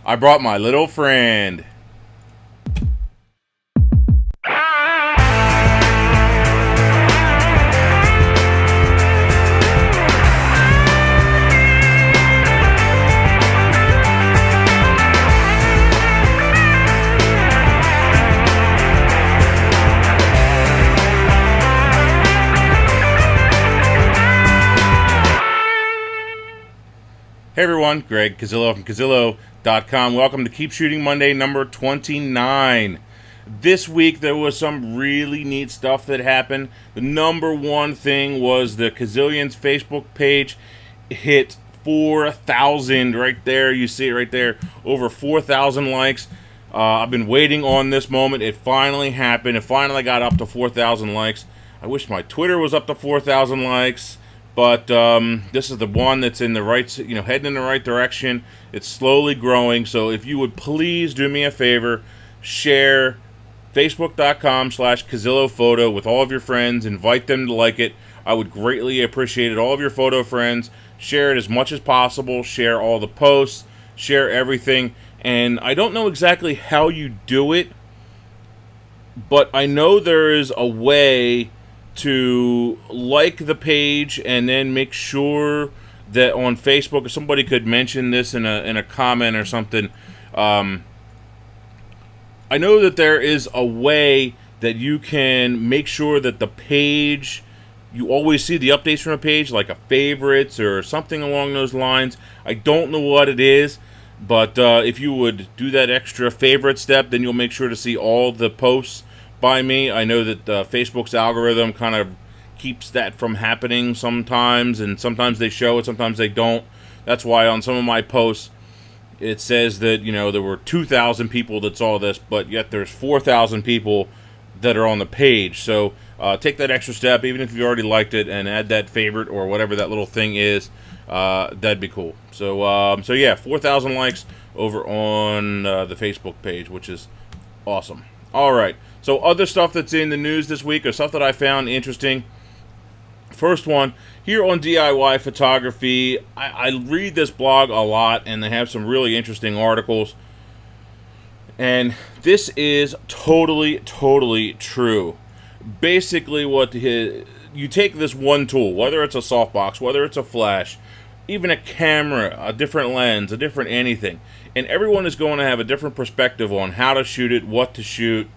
I brought my little friend. Hey everyone, Greg Cazillo from Cazillo.com. Welcome to Keep Shooting Monday number 29. This week there was some really neat stuff that happened. The number one thing was the Cazillions Facebook page hit 4,000 right there. You see it right there, over 4,000 likes. I've been waiting on this moment. It finally happened. It finally got up to 4,000 likes. I wish my Twitter was up to 4,000 likes. But this is the one that's in the right, heading in the right direction. It's slowly growing. So if you would please do me a favor, share Facebook.com/Cazillo photo with all of your friends. Invite them to like it. I would greatly appreciate it. All of your photo friends, share it as much as possible. Share all the posts. Share everything. And I don't know exactly how you do it, but I know there is a way to like the page and then make sure that on Facebook, if somebody could mention this in a comment or something, I know that there is a way that you can make sure that the page, you always see the updates from a page, like a favorites or something along those lines. I don't know what it is, but if you would do that extra favorite step, then you'll make sure to see all the posts by me. I know that Facebook's algorithm kind of keeps that from happening sometimes, and sometimes they show it, sometimes they don't. That's why on some of my posts it says that, there were 2,000 people that saw this, but yet there's 4,000 people that are on the page. So take that extra step, even if you already liked it, and add that favorite or whatever that little thing is. That'd be cool. So yeah, 4,000 likes over on the Facebook page, which is awesome. All right. So other stuff that's in the news this week, or stuff that I found interesting. First one, here on DIY Photography, I read this blog a lot, and they have some really interesting articles. And this is totally true. Basically, you take this one tool, whether it's a softbox, whether it's a flash, even a camera, a different lens, a different anything, and everyone is going to have a different perspective on how to shoot it, what to shoot.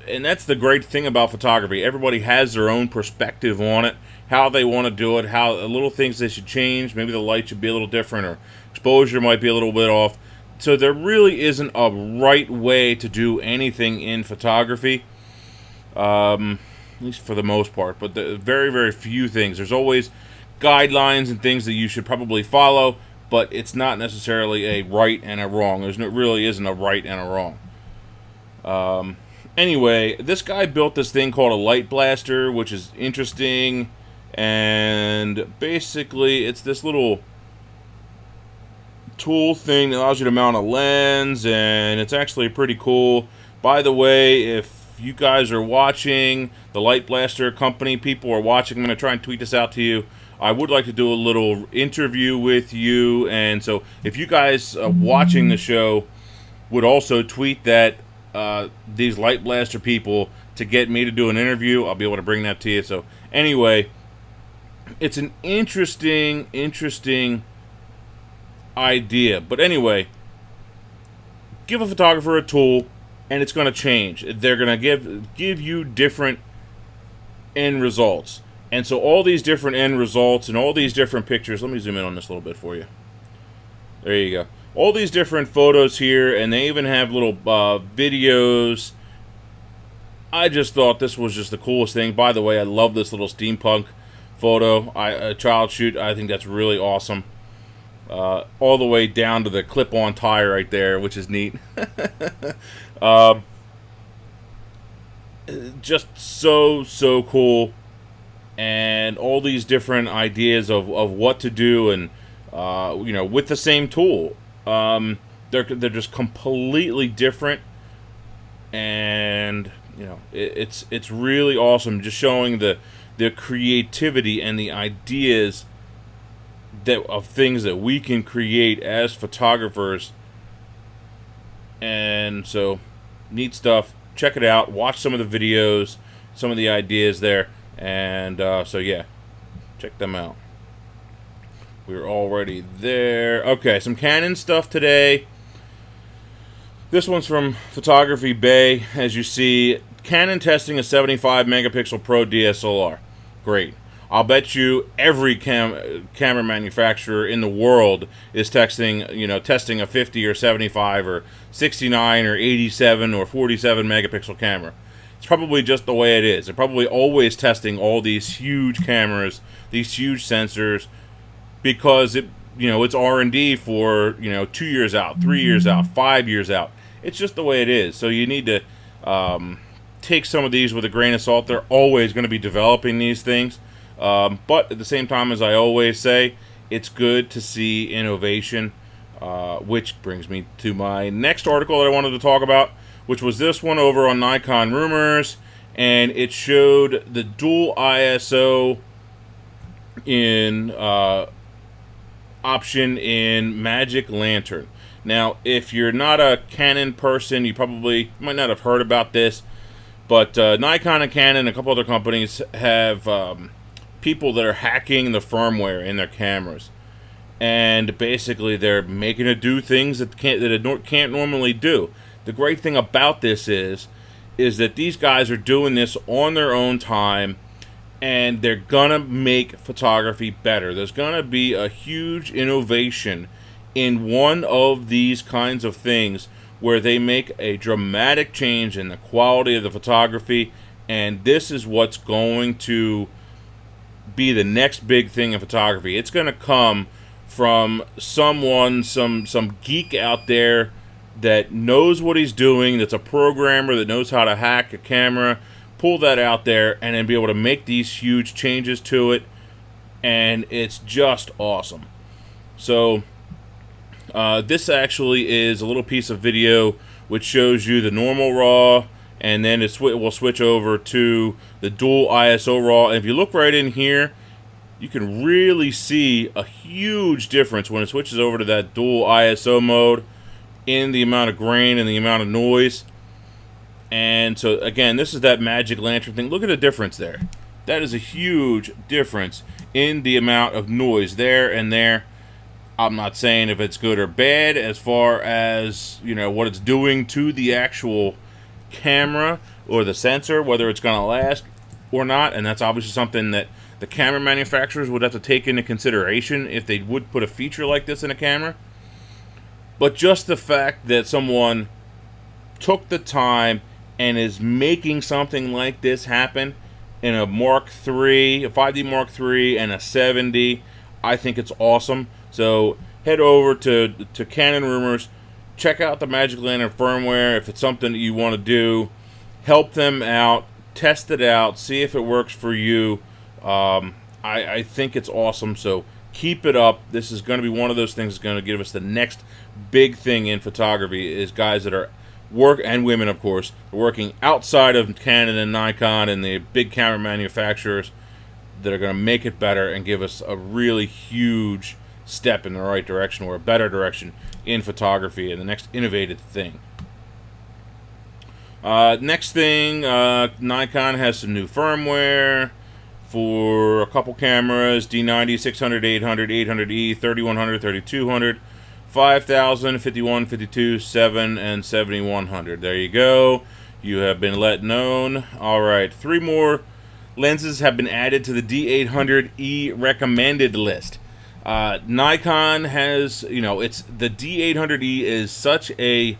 And that's the great thing about photography. Everybody has their own perspective on it, how they want to do it, how little things they should change. Maybe the light should be a little different, or exposure might be a little bit off. So there really isn't a right way to do anything in photography, at least for the most part. But the very few things. There's always guidelines and things that you should probably follow, but it's not necessarily a right and a wrong. Really isn't a right and a wrong. Anyway, this guy built this thing called a light blaster, which is interesting, and basically it's this little tool thing that allows you to mount a lens, and it's actually pretty cool. By the way, if you guys are watching, the Light Blaster company people are watching, I'm going to try and tweet this out to you. I would like to do a little interview with you, and so if you guys watching the show would also tweet that these Light Blaster people to get me to do an interview, I'll be able to bring that to you. So anyway, it's an interesting idea. But anyway, give a photographer a tool, and it's going to change. They're going to give you different end results. And so all these different end results and all these different pictures, let me zoom in on this a little bit for you. There you go. All these different photos here, and they even have little videos. I just thought this was just the coolest thing. By the way, I love this little steampunk photo. A child shoot. I think that's really awesome. All the way down to the clip-on tie right there, which is neat. Just so cool. And all these different ideas of what to do, and with the same tool. They're just completely different, and it's really awesome, just showing the creativity and the ideas of things that we can create as photographers And so, neat stuff. Check it out. Watch some of the videos, some of the ideas there. And so, yeah, check them out. We're already there. Okay, some Canon stuff today. This one's from Photography Bay. As you see, Canon testing a 75 megapixel Pro DSLR. Great. I'll bet you every camera manufacturer in the world is testing a 50 or 75 or 69 or 87 or 47 megapixel camera. It's probably just the way it is. They're probably always testing all these huge cameras, these huge sensors, because it's R&D for 2 years out, 3 years out, 5 years out. It's just the way it is. So you need to take some of these with a grain of salt. They're always going to be developing these things. But at the same time, as I always say, it's good to see innovation, which brings me to my next article that I wanted to talk about, which was this one over on Nikon Rumors, and it showed the dual ISO in option in Magic Lantern. Now, if you're not a Canon person, you probably might not have heard about this, but Nikon and Canon and a couple other companies have people that are hacking the firmware in their cameras, and basically they're making it do things that it can't normally do. The great thing about this is that these guys are doing this on their own time, and they're gonna make photography better. There's gonna be a huge innovation in one of these kinds of things where they make a dramatic change in the quality of the photography, and this is what's going to be the next big thing in photography. It's going to come from someone, some geek out there that knows what he's doing, that's a programmer that knows how to hack a camera, pull that out there, and then be able to make these huge changes to it, and it's just awesome. So this actually is a little piece of video which shows you the normal RAW, and then we'll switch over to the dual ISO RAW. And if you look right in here, you can really see a huge difference when it switches over to that dual ISO mode in the amount of grain and the amount of noise. And so again, this is that Magic Lantern thing. Look at the difference there. That is a huge difference in the amount of noise there and there. I'm not saying if it's good or bad as far as what it's doing to the actual camera or the sensor, whether it's going to last or not, and that's obviously something that the camera manufacturers would have to take into consideration if they would put a feature like this in a camera. But just the fact that someone took the time and is making something like this happen in a Mark III, a 5D Mark III, and a 7D, I think it's awesome. So head over to Canon Rumors, check out the Magic Lantern firmware if it's something that you want to do. Help them out, test it out, see if it works for you. I think it's awesome, so keep it up. This is going to be one of those things that's going to give us the next big thing in photography, is guys that are and women, of course, working outside of Canon and Nikon and the big camera manufacturers that are going to make it better and give us a really huge step in the right direction, or a better direction in photography, and the next innovative thing. Next thing, Nikon has some new firmware for a couple cameras: D90, 600, 800, 800E, 3100, 3200, 5000, 51, 52, 7, and 7100. There you go. You have been let known. All right, 3 more lenses have been added to the D800E recommended list. Nikon has, it's the D800E is such a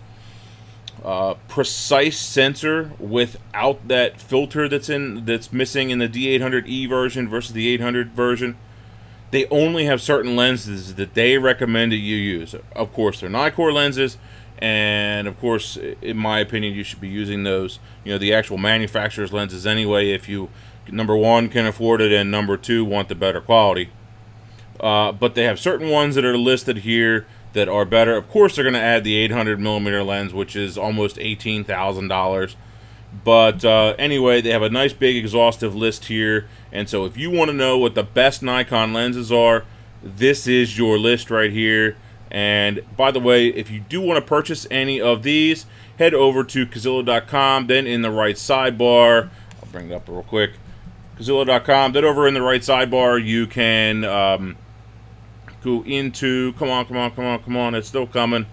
precise sensor without that filter that's missing in the D800E version versus the 800 version. They only have certain lenses that they recommend that you use. Of course, they're Nikkor lenses, and of course, in my opinion, you should be using those, the actual manufacturer's lenses anyway, if you, number one, can afford it, and number two, want the better quality. But they have certain ones that are listed here that are better. Of course, they're going to add the 800mm lens, which is almost $18,000. But anyway, they have a nice big exhaustive list here. And so if you want to know what the best Nikon lenses are, this is your list right here. And by the way, if you do want to purchase any of these, head over to Cazillo.com. Then in the right sidebar, I'll bring it up real quick. Cazillo.com. Then over in the right sidebar, you can go into. Come on! It's still coming.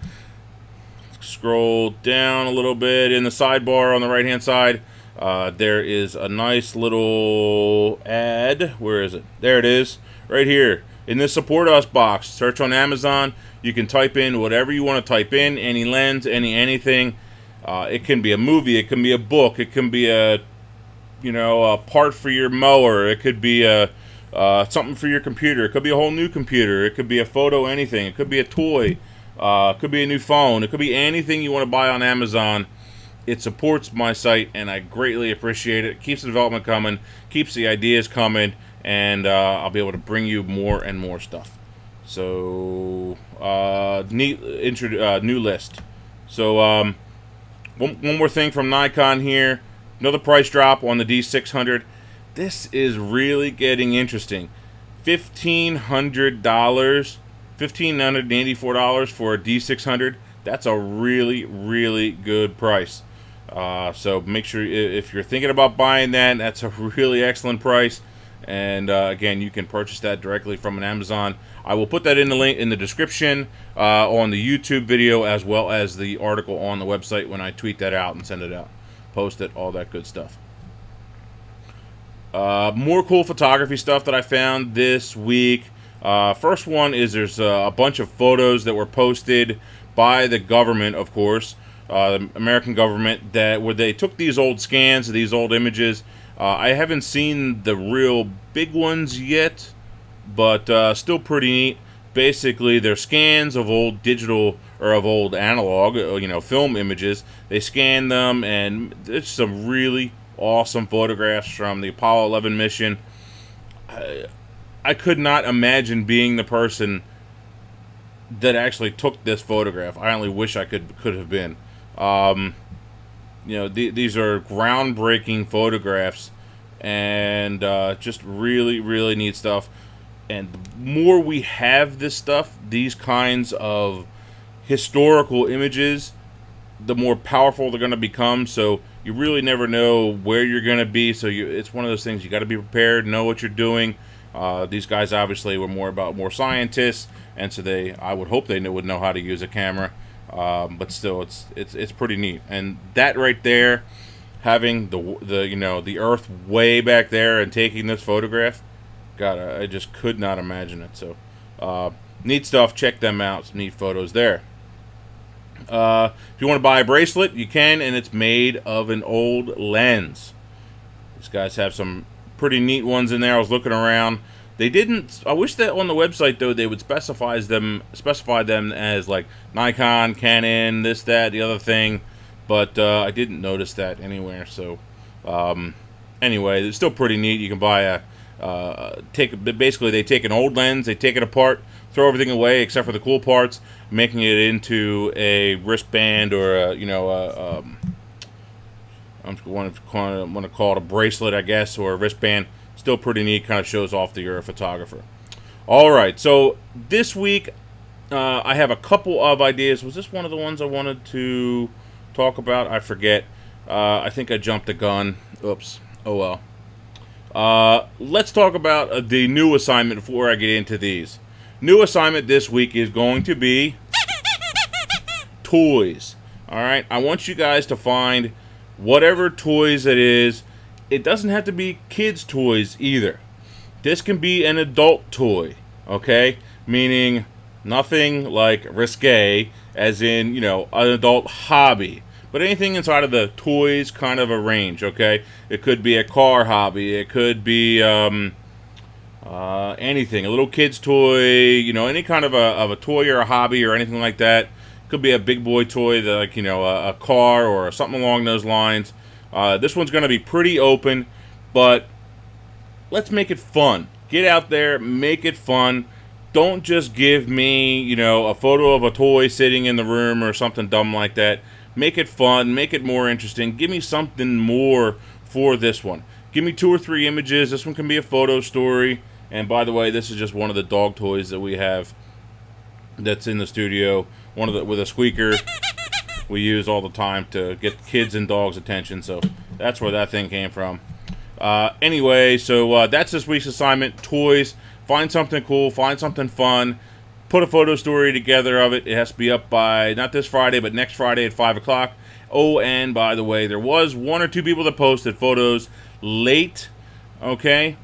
Scroll down a little bit in the sidebar on the right hand side. There is a nice little ad. Where is it? There it is, right here in this support us box. Search on Amazon. You can type in whatever you want to type in, any lens, anything. It can be a movie, it can be a book, it can be a part for your mower, it could be something for your computer, it could be a whole new computer, it could be a photo, anything, it could be a toy, it could be a new phone, it could be anything you want to buy on Amazon. It supports my site, and I greatly appreciate it. It keeps the development coming, keeps the ideas coming, and I'll be able to bring you more and more stuff. So, new list. So, one more thing from Nikon here. Another price drop on the D600. This is really getting interesting. $1,500, $1,584 for a D600. That's a really, really good price. So make sure if you're thinking about buying that, that's a really excellent price. And again, you can purchase that directly from an Amazon. I will put that in the link in the description on the YouTube video, as well as the article on the website when I tweet that out and send it out, post it, all that good stuff. More cool photography stuff that I found this week. First one is there's a bunch of photos that were posted by the government, of course, the American government, that where they took these old scans, these old images. I haven't seen the real big ones yet, but still pretty neat. Basically, they're scans of old digital or of old analog, film images. They scan them, and it's some really awesome photographs from the Apollo 11 mission. I could not imagine being the person that actually took this photograph. I only wish I could have been. These are groundbreaking photographs, and just really, really neat stuff. And the more we have this stuff, these kinds of historical images, the more powerful they're going to become. So you really never know where you're going to be. So it's one of those things, you got to be prepared, know what you're doing. These guys obviously were more scientists, and so I would hope they would know how to use a camera. But still, it's pretty neat. And that right there, having the Earth way back there and taking this photograph, God, I just could not imagine it. So neat stuff. Check them out. Some neat photos there. If you want to buy a bracelet, you can, and it's made of an old lens. These guys have some pretty neat ones in there. I was looking around. They didn't. I wish that on the website though they would specify them as like Nikon, Canon, this, that, the other thing. But I didn't notice that anywhere. So anyway, it's still pretty neat. You can buy basically they take an old lens, they take it apart, throw everything away except for the cool parts, making it into a wristband or I want to call it a bracelet, I guess, or a wristband. Still pretty neat. Kind of shows off that you're a photographer. All right, so this week I have a couple of ideas. Was this one of the ones I wanted to talk about? I forget. I think I jumped the gun. Oops. Oh well. Let's talk about the new assignment before I get into these. New assignment this week is going to be toys. All right, I want you guys to find whatever toys it is. It doesn't have to be kids' toys either. This can be an adult toy, okay? Meaning nothing like risque, as in, an adult hobby. But anything inside of the toys kind of a range, okay? It could be a car hobby. It could be anything. A little kid's toy, any kind of a toy or a hobby or anything like that. It could be a big boy toy, like, a car or something along those lines. This one's going to be pretty open, but let's make it fun. Get out there, make it fun. Don't just give me, a photo of a toy sitting in the room or something dumb like that. Make it fun, make it more interesting. Give me something more for this one. Give me 2 or 3 images. This one can be a photo story. And by the way, this is just one of the dog toys that we have. that's in the studio. One of the with a squeaker we use all the time to get kids and dogs' attention. So that's where that thing came from. Anyway, so that's this week's assignment. Toys. Find something cool. Find something fun. Put a photo story together of it. It has to be up by not this Friday, but next Friday at 5 o'clock. Oh, and by the way, there was 1 or 2 people that posted photos late. Okay,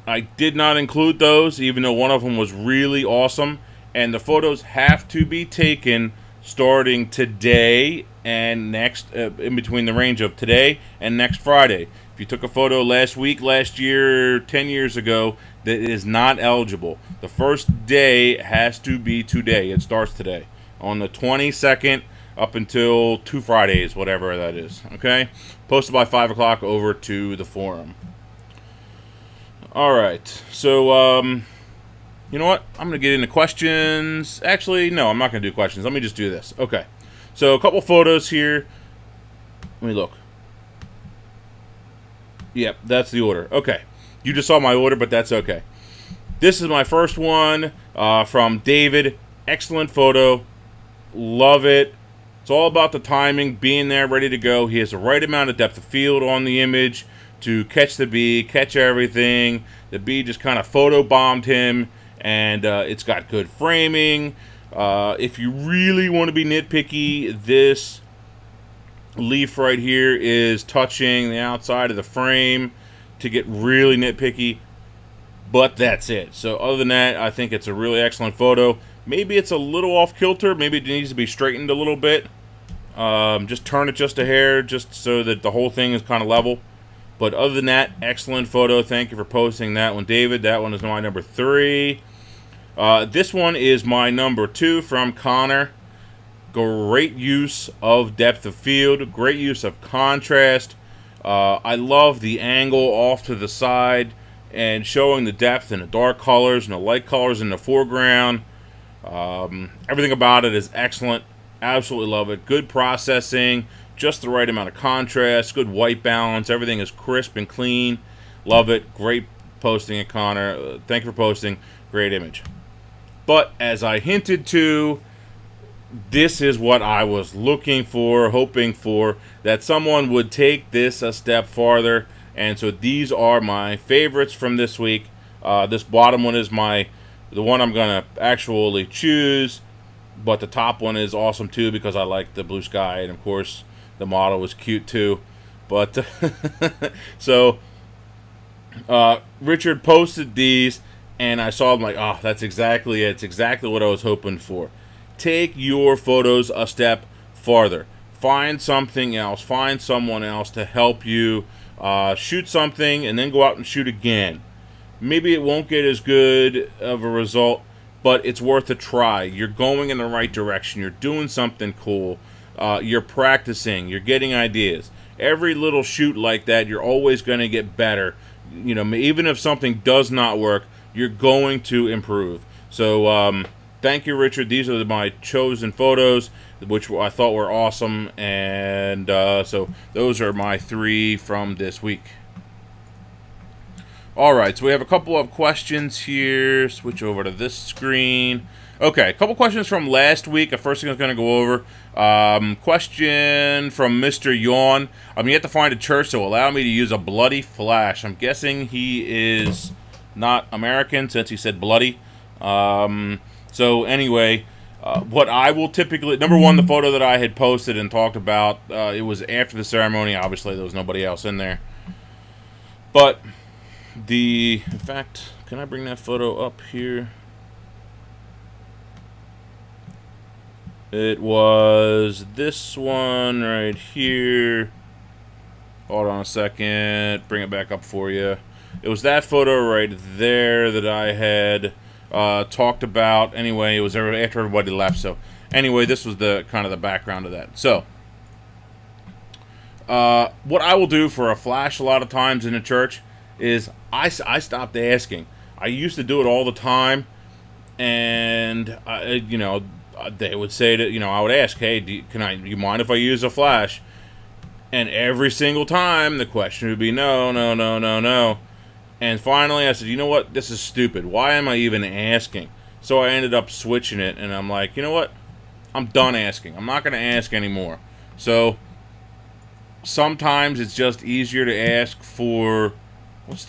I did not include those, even though one of them was really awesome. And the photos have to be taken starting today and next, in between the range of today and next Friday. If you took a photo last week, last year, 10 years ago, that is not eligible. The first day has to be today. It starts today on the 22nd up until 2 Fridays, whatever that is. Okay? Posted by 5 o'clock over to the forum. All right. So, you know what? I'm going to get into questions. Actually, no, I'm not going to do questions. Let me just do this. Okay. So, a couple photos here. Let me look. Yep, that's the order. Okay. You just saw my order, but that's okay. This is my first one from David. Excellent photo. Love it. It's all about the timing, being there, ready to go. He has the right amount of depth of field on the image to catch the bee, catch everything. The bee just kind of photobombed him, and it's got good framing. If you really want to be nitpicky, this leaf right here is touching the outside of the frame to get really nitpicky, but that's it. So other than that, I think it's a really excellent photo. Maybe it's a little off kilter. Maybe it needs to be straightened a little bit. Just turn it just a hair, just so that the whole thing is kind of level. But other than that, excellent photo. Thank you for posting that one, David. That one is my number 3. This one is my number 2 from Connor. Great use of depth of field. Great use of contrast. I love the angle off to the side and showing the depth and the dark colors and the light colors in the foreground. Everything about it is excellent. Absolutely love it. Good processing. Just the right amount of contrast. Good white balance. Everything is crisp and clean. Love it. Great posting it, Connor. Thank you for posting. Great image. But as I hinted to, this is what I was looking for, hoping for, that someone would take this a step farther. And so these are my favorites from this week. This bottom one is the one I'm going to actually choose. But the top one is awesome too because I like the blue sky. And of course, the model was cute too. But so Richard posted these and I saw them like, oh, that's exactly it. It's exactly what I was hoping for. Take your photos a step farther. Find something else. Find someone else to help you shoot something and then go out and shoot again. Maybe it won't get as good of a result, but it's worth a try. You're going in the right direction. You're doing something cool. You're practicing. You're getting ideas. Every little shoot like that, you're always going to get better. You know, even if something does not work, you're going to improve. So, thank you, Richard. These are my chosen photos, which I thought were awesome. And so those are my 3 from this week. All right, so we have a couple of questions here. Switch over to this screen. Okay, a couple questions from last week. The first thing I'm going to go over. Question from Mr. Yawn. I'm yet to find a church that will allow me to use a bloody flash. I'm guessing he is not American since he said bloody. So anyway, what I will typically... Number one, the photo that I had posted and talked about, it was after the ceremony. Obviously, there was nobody else in there. But... in fact, can I bring that photo up here? It was this one right here. Hold on a second. Bring it back up for you. It was that photo right there that I had talked about. Anyway, it was after everybody left. So anyway, this was the kind of the background of that. So what I will do for a flash a lot of times in a church is I stopped asking. I used to do it all the time, and they would say that I would ask, hey, do you mind if I use a flash? And every single time the question would be no, no, no, no, no. And finally I said, you know what? This is stupid. Why am I even asking? So I ended up switching it, and I'm like, you know what? I'm done asking. I'm not going to ask anymore. So sometimes it's just easier to ask for,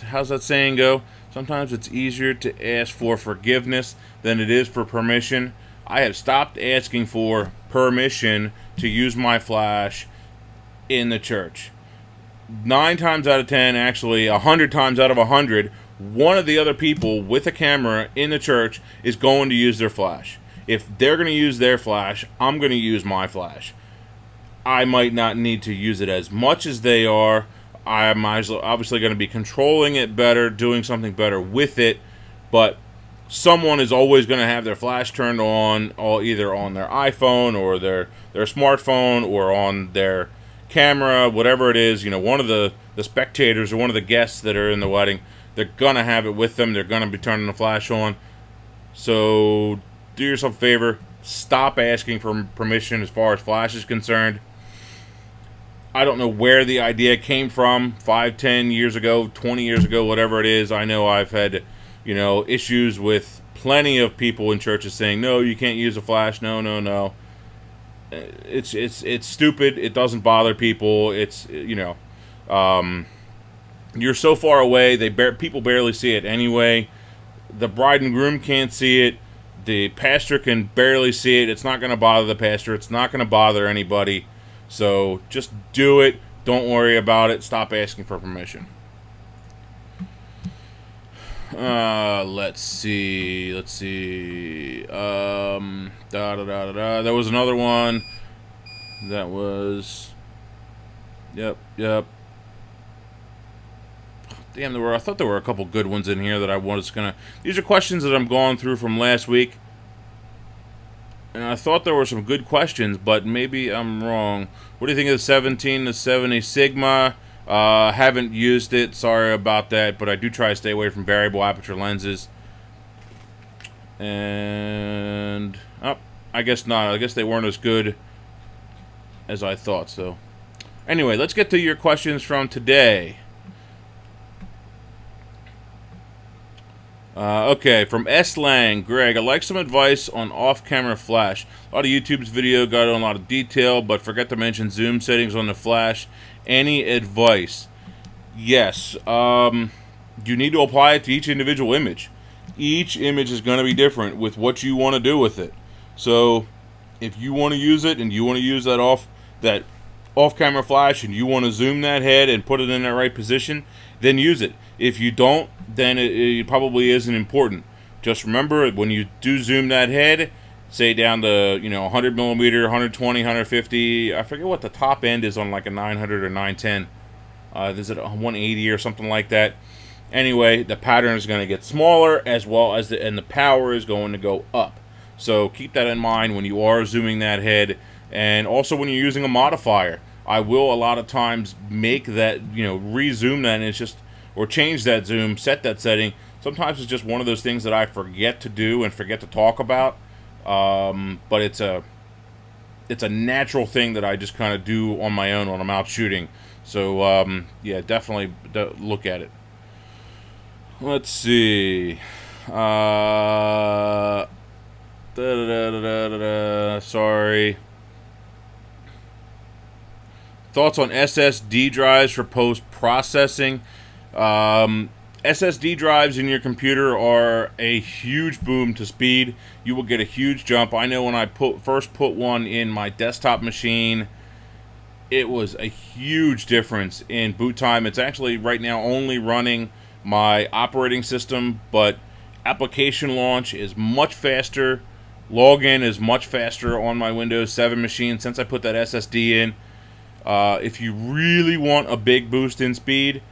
how's that saying go? Sometimes it's easier to ask for forgiveness than it is for permission. I have stopped asking for permission to use my flash in the church. 9 times out of 10, actually 100 times out of 100, one of the other people with a camera in the church is going to use their flash. If they're going to use their flash, I'm going to use my flash. I might not need to use it as much as they are. I'm obviously going to be controlling it better, doing something better with it, but someone is always going to have their flash turned on, either on their iPhone or their smartphone or on their camera, whatever it is. One of the spectators or one of the guests that are in the wedding, they're going to have it with them. They're going to be turning the flash on. So do yourself a favor. Stop asking for permission as far as flash is concerned. I don't know where the idea came from 5, 10 years ago, 20 years ago, whatever it is. I know I've had, issues with plenty of people in churches saying, no, you can't use a flash. No. It's stupid. It doesn't bother people. It's, you're so far away. People barely see it anyway. The bride and groom can't see it. The pastor can barely see it. It's not going to bother the pastor. It's not going to bother anybody. So just do it. Don't worry about it. Stop asking for permission. Let's see. There was another one. That was. Yep. Damn, I thought there were a couple good ones in here that I was gonna. These are questions that I'm going through from last week. And I thought there were some good questions, but maybe I'm wrong. What do you think of the 17 to 70 Sigma? Haven't used it. Sorry about that, but I do try to stay away from variable aperture lenses. And I guess not. I guess they weren't as good as I thought. So anyway, let's get to your questions from today. Okay, from S. Lang. Greg, I'd like some advice on off-camera flash. A lot of YouTube's video got in a lot of detail, but forget to mention zoom settings on the flash. Any advice? Yes. You need to apply it to each individual image. Each image is going to be different with what you want to do with it. So, if you want to use it and you want to use that off-camera flash and you want to zoom that head and put it in that right position, then use it. If you don't, then it probably isn't important. Just remember, when you do zoom that head, say down to 100 millimeter, 120, 150. I forget what the top end is on like a 900 or 910. Is it a 180 or something like that? Anyway, the pattern is going to get smaller, as well as the power is going to go up. So keep that in mind when you are zooming that head, and also when you're using a modifier. I will a lot of times make that, re-zoom that, and it's just, or change that zoom, set that setting. Sometimes it's just one of those things that I forget to do and forget to talk about. But it's a natural thing that I just kind of do on my own when I'm out shooting. So, yeah, definitely look at it. Let's see. Sorry. Thoughts on SSD drives for post-processing. SSD drives in your computer are a huge boom to speed. You will get a huge jump. I know when I first put one in my desktop machine, it was a huge difference in boot time. It's actually right now only running my operating system, but application launch is much faster. Login is much faster on my Windows 7 machine since I put that SSD in. If you really want a big boost in speed,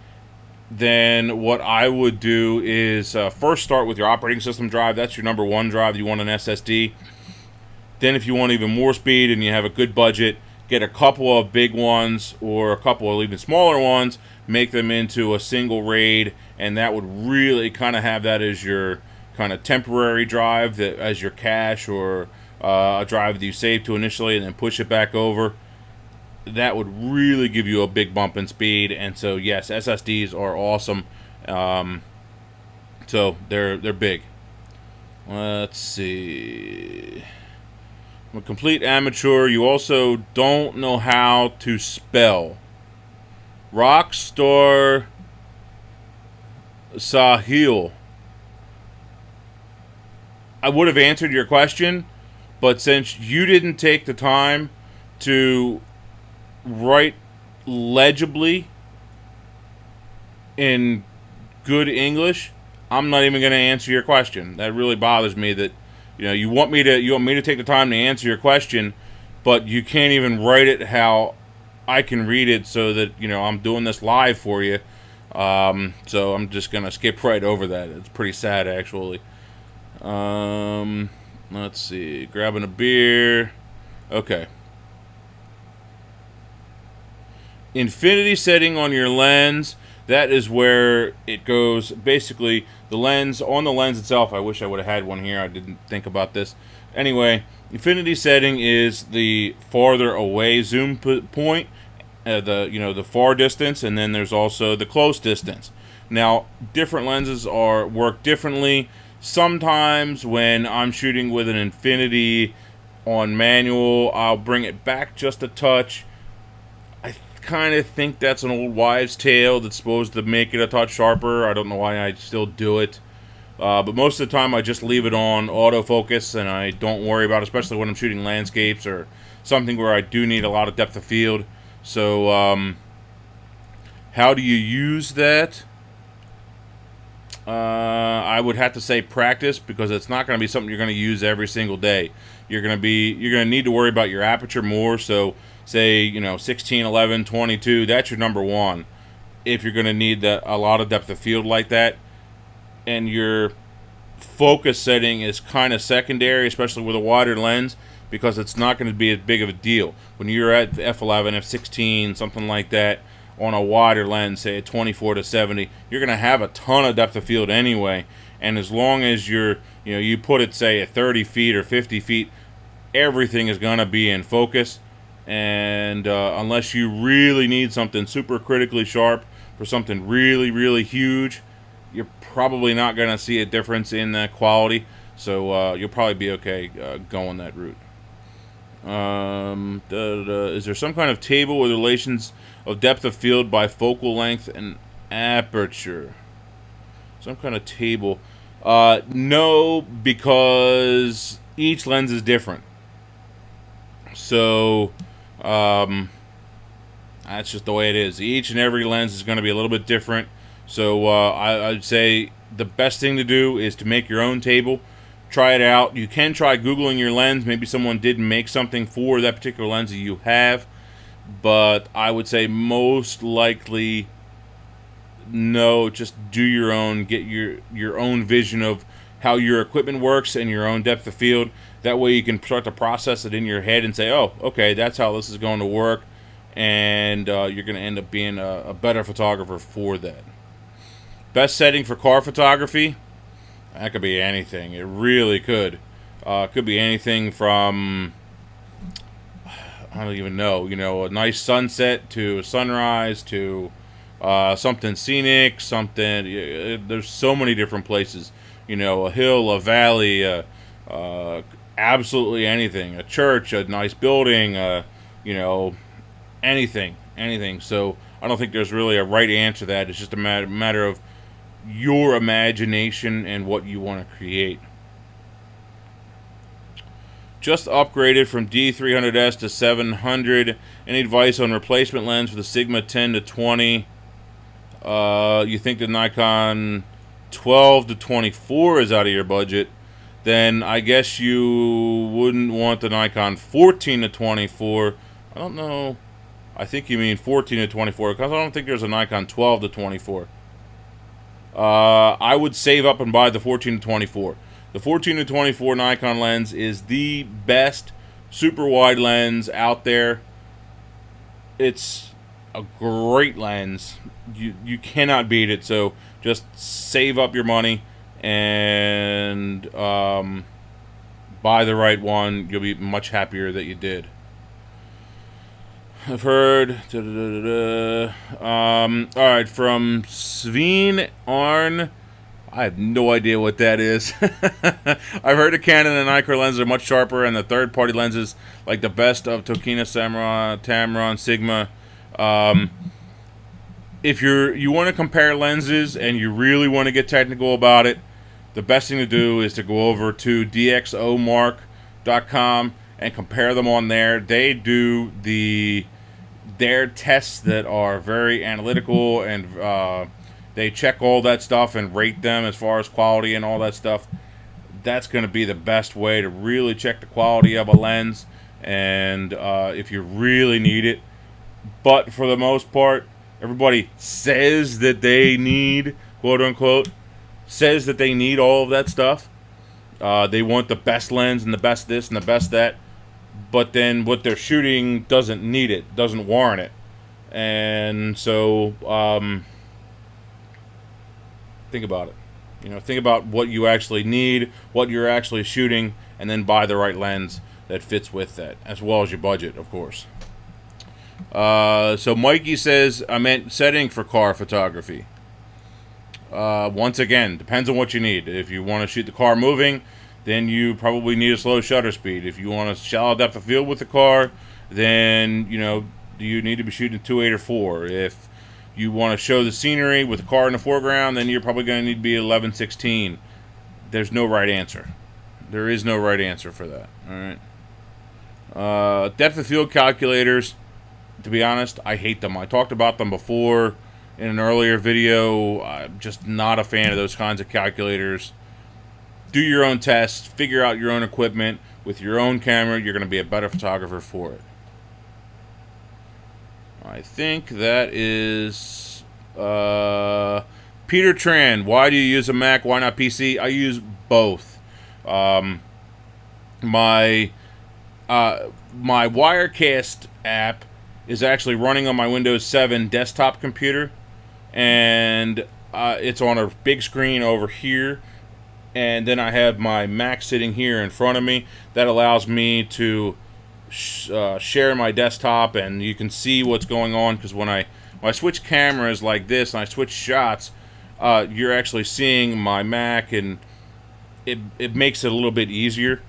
then what I would do is first start with your operating system drive. That's your number one drive. You want an SSD. Then if you want even more speed and you have a good budget, get a couple of big ones or a couple of even smaller ones, make them into a single RAID, and that would really kind of have that as your kind of temporary drive, as your cache, or a drive that you saved to initially and then push it back over. That would really give you a big bump in speed. And so yes, SSDs are awesome. So they're big. Let's see. I'm a complete amateur. You also don't know how to spell. Rockstar Sahil. I would have answered your question, but since you didn't take the time to write legibly in good English, I'm not even going to answer your question. That really bothers me. That you want me to take the time to answer your question, but you can't even write it how I can read it, so that I'm doing this live for you. So I'm just gonna skip right over that. It's pretty sad, actually. Let's see. Grabbing a beer. Okay. Infinity setting on your lens. That is where it goes. Basically, the lens, on the lens itself, I wish I would have had one here. I didn't think about this. Anyway, infinity setting is the farther away zoom point, the far distance, and then there's also the close distance. Now, different lenses work differently. Sometimes when I'm shooting with an infinity on manual, I'll bring it back just a touch. I kind of think that's an old wives' tale that's supposed to make it a touch sharper. I don't know why I still do it. But most of the time I just leave it on autofocus, and I don't worry about it, especially when I'm shooting landscapes or something where I do need a lot of depth of field. So, how do you use that? I would have to say practice, because it's not going to be something you're going to use every single day. You're going to need to worry about your aperture more. So say 16, 11, 22, that's your number one if you're going to need a lot of depth of field like that. And your focus setting is kind of secondary, especially with a wider lens, because it's not going to be as big of a deal when you're at f11, f16, something like that. On a wider lens, say a 24 to 70, you're going to have a ton of depth of field anyway. And as long as you put it, say, at 30 feet or 50 feet, everything is going to be in focus. And unless you really need something super critically sharp for something really, really huge, you're probably not going to see a difference in that quality. So you'll probably be okay going that route. Is there some kind of table with relations of depth of field by focal length and aperture? Some kind of table. No, because each lens is different. So, that's just the way it is. Each and every lens is going to be a little bit different. So, I'd say the best thing to do is to make your own table. Try it out. You can try Googling your lens. Maybe someone did make something for that particular lens that you have. But I would say most likely no, just do your own. Get your own vision of how your equipment works and your own depth of field. That way you can start to process it in your head and say, oh, okay, that's how this is going to work. And you're going to end up being a better photographer for that. Best setting for car photography? That could be anything. It really could. Could be anything from, I don't even know, a nice sunset to a sunrise to something scenic, something. There's so many different places. A hill, a valley, absolutely anything. A church, a nice building, anything. So I don't think there's really a right answer to that. It's just a matter of your imagination and what you want to create. Just upgraded from D300S to 700. Any advice on replacement lens for the Sigma 10 to 20? You think the Nikon 12 to 24 is out of your budget? Then I guess you wouldn't want the Nikon 14 to 24. I don't know. I think you mean 14 to 24, because I don't think there's a Nikon 12 to 24. I would save up and buy the 14 to 24. The 14 to 24 Nikon lens is the best super wide lens out there. It's a great lens. You cannot beat it. So just save up your money and buy the right one. You'll be much happier that you did. I've heard. Alright, from Sveen Arn. I have no idea what that is. I've heard the Canon and Nikon lenses are much sharper, and the third-party lenses, like the best of Tokina, Samurai, Tamron, Sigma. If you want to compare lenses and you really want to get technical about it, the best thing to do is to go over to dxomark.com and compare them on there. They do their tests that are very analytical, and they check all that stuff and rate them as far as quality and all that stuff. That's going to be the best way to really check the quality of a lens, and if you really need it. But for the most part, everybody says that they need, quote unquote, says that they need all of that stuff. They want the best lens and the best this and the best that. But then what they're shooting doesn't need it, doesn't warrant it. And so, think about it. Think about what you actually need, what you're actually shooting, and then buy the right lens that fits with that, as well as your budget, of course. So Mikey says, I meant setting for car photography. Once again, depends on what you need. If you want to shoot the car moving, then you probably need a slow shutter speed. If you want a shallow depth of field with the car, then, you need to be shooting 2.8 or 4. If you want to show the scenery with the car in the foreground, then you're probably going to need to be 11-16. There's no right answer. There is no right answer for that. All right. Depth of field calculators, to be honest, I hate them. I talked about them before in an earlier video. I'm just not a fan of those kinds of calculators. Do your own tests. Figure out your own equipment. With your own camera, you're going to be a better photographer for it. I think that is Peter Tran. Why do you use a Mac? Why not PC? I use both. My Wirecast app is actually running on my Windows 7 desktop computer, and it's on a big screen over here, and then I have my Mac sitting here in front of me. That allows me to share my desktop, and you can see what's going on, because when I switch cameras like this and I switch shots, you're actually seeing my Mac, and it makes it a little bit easier.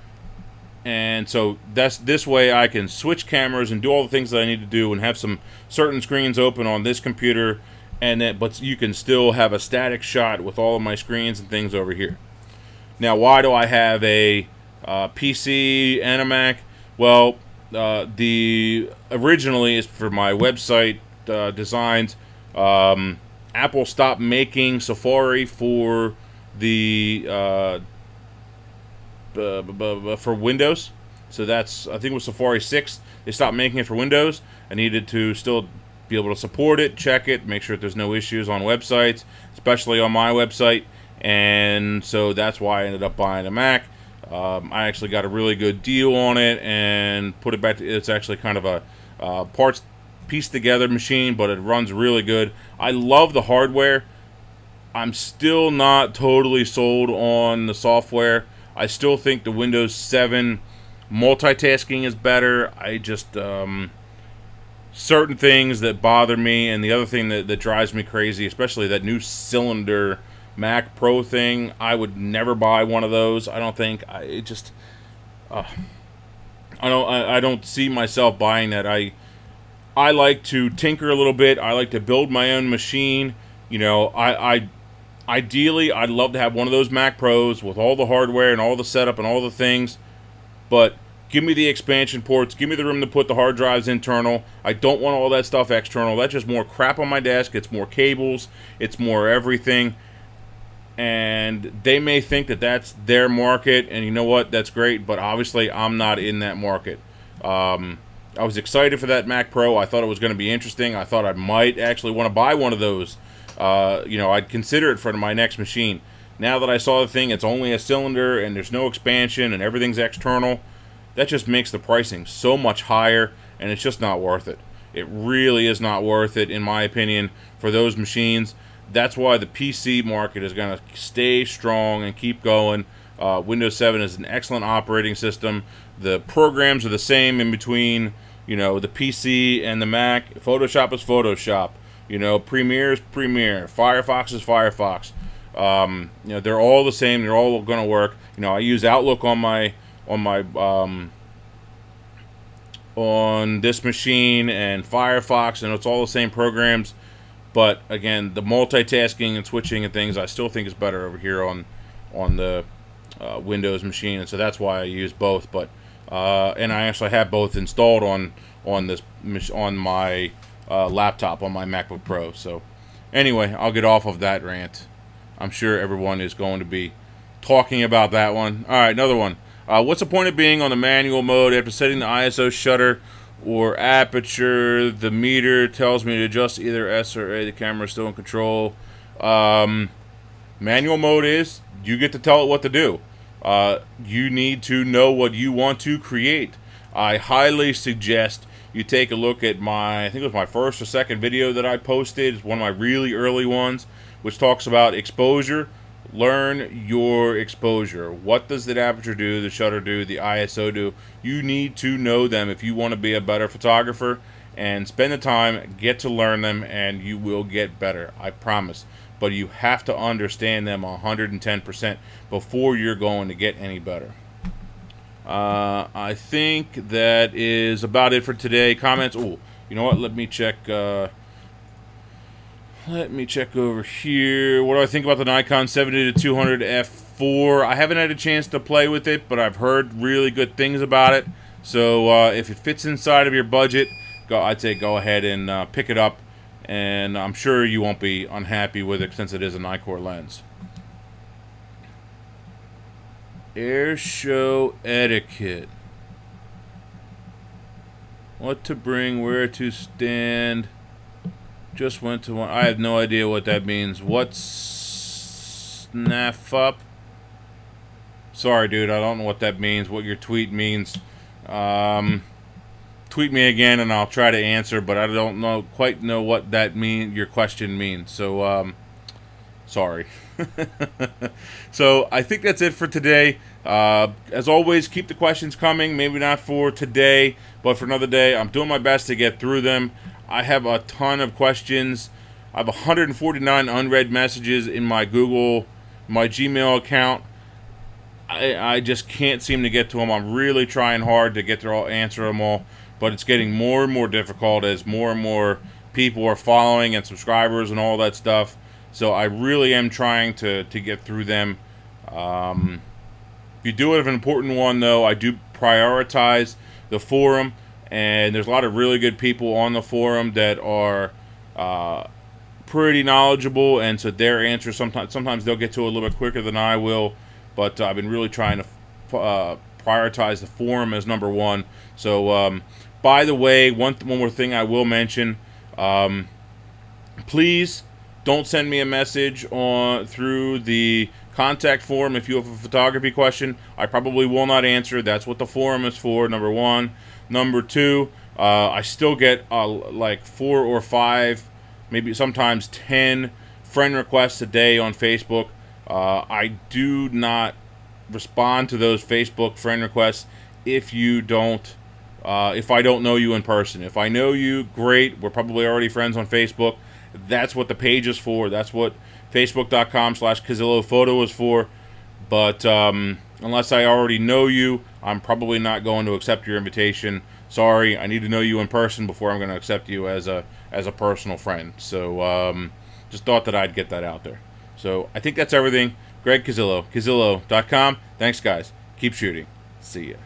And so this way I can switch cameras and do all the things that I need to do, and have some certain screens open on this computer, but you can still have a static shot with all of my screens and things over here. Now, why do I have a PC and a Mac? Well, the originally is for my website designs. Apple stopped making Safari for the for Windows, so that's, I think it was Safari 6. They stopped making it for Windows. I needed to still be able to support it, check it, make sure that there's no issues on websites, especially on my website, and so that's why I ended up buying a Mac. I actually got a really good deal on it and put it back to, it's actually kind of a parts pieced together machine, but it runs really good. I love the hardware. I'm still not totally sold on the software. I still think the Windows 7 multitasking is better. I just, certain things that bother me, and the other thing that drives me crazy, especially that new cylinder Mac Pro thing, I would never buy one of those. I don't think, I don't see myself buying that. I like to tinker a little bit. I like to build my own machine. Ideally, I'd love to have one of those Mac Pros with all the hardware and all the setup and all the things, but give me the expansion ports, give me the room to put the hard drives internal. I don't want all that stuff external. That's just more crap on my desk. It's more cables. It's more everything. And they may think that that's their market, and you know what? That's great, but obviously I'm not in that market. I was excited for that Mac Pro. I thought it was going to be interesting. I thought I might actually want to buy one of those. I'd consider it for my next machine. Now that I saw the thing, it's only a cylinder and there's no expansion and everything's external. That just makes the pricing so much higher, and it's just not worth it. It really is not worth it, in my opinion, for those machines. That's why the PC market is going to stay strong and keep going. Windows 7 is an excellent operating system. The programs are the same in between, the PC and the Mac. Photoshop is Photoshop. Premiere is Premiere. Firefox is Firefox. You know, they're all the same. They're all going to work. You know, I use Outlook on my on this machine and Firefox, and it's all the same programs. But again, the multitasking and switching and things, I still think is better over here on the Windows machine, and so that's why I use both. But and I actually have both installed on this on my laptop on my MacBook Pro. So anyway, I'll get off of that rant. I'm sure everyone is going to be talking about that one. All right, another one. What's the point of being on the manual mode after setting the ISO shutter or aperture? The meter tells me to adjust either S or A. The camera is still in control. Manual mode is you get to tell it what to do. You need to know what you want to create. I highly suggest you take a look at I think it was my first or second video that I posted. It's one of my really early ones, which talks about exposure. Learn your exposure. What does the aperture do, the shutter do, the ISO do? You need to know them if you want to be a better photographer, and spend the time, get to learn them, and you will get better. I promise. But you have to understand them 110% before you're going to get any better. I think that is about it for today. Comments? Oh, you know what? Let me check. Let me check over here. What do I think about the Nikon 70-200 f4? I haven't had a chance to play with it, but I've heard really good things about it. So if it fits inside of your budget, I'd say go ahead and pick it up. And I'm sure you won't be unhappy with it since it is a Nikkor lens. Air show etiquette. What to bring, where to stand. Just went to one. I have no idea what that means. What's snaff up? Sorry, dude. I don't know what that means. What your tweet means. Tweet me again, and I'll try to answer. But I don't quite know what that your question means. So sorry. So I think that's it for today. As always, keep the questions coming. Maybe not for today, but for another day. I'm doing my best to get through them. I have a ton of questions. I have 149 unread messages in my Gmail account. I just can't seem to get to them. I'm really trying hard to get to answer them all, but it's getting more and more difficult as more and more people are following and subscribers and all that stuff. So I really am trying to get through them. If you do have an important one, though, I do prioritize the forum. And there's a lot of really good people on the forum that are pretty knowledgeable, and so their answers sometimes they'll get to a little bit quicker than I will. But I've been really trying to prioritize the forum as number one. So, by the way, one more thing I will mention: please don't send me a message through the contact form if you have a photography question. I probably will not answer. That's what the forum is for. Number one. Number two, I still get like 4 or 5, maybe sometimes 10 friend requests a day on Facebook. I do not respond to those Facebook friend requests if I don't know you in person. If I know you, great. We're probably already friends on Facebook. That's what the page is for. That's what Facebook.com/Cazillo photo is for. But unless I already know you, I'm probably not going to accept your invitation. Sorry, I need to know you in person before I'm going to accept you as a personal friend. So just thought that I'd get that out there. So I think that's everything. Greg Cazillo, Cazillo.com. Thanks, guys. Keep shooting. See ya.